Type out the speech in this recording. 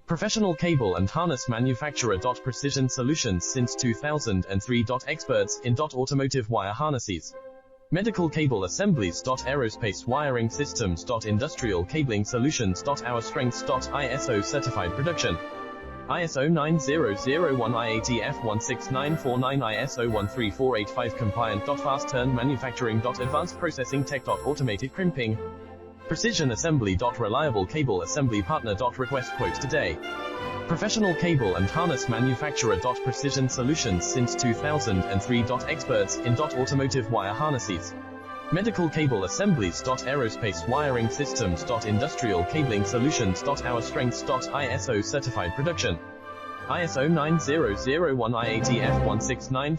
Professional cable and harness manufacturer. Precision solutions since 2003. Experts in automotive wire harnesses, medical cable assemblies. Aerospace wiring systems. Industrial cabling solutions. Our strengths. ISO certified production. ISO 9001 IATF 16949 ISO 13485 compliant. Fast turn manufacturing. Advanced processing tech. Automated crimping. Precision assembly. Reliable cable assembly partner. Request quotes today. Professional cable and harness manufacturer. Precision solutions since 2003. Experts in automotive wire harnesses, medical cable assemblies. Aerospace wiring systems. Industrial cabling solutions. Our strengths. ISO certified production. ISO 9001 IATF 16949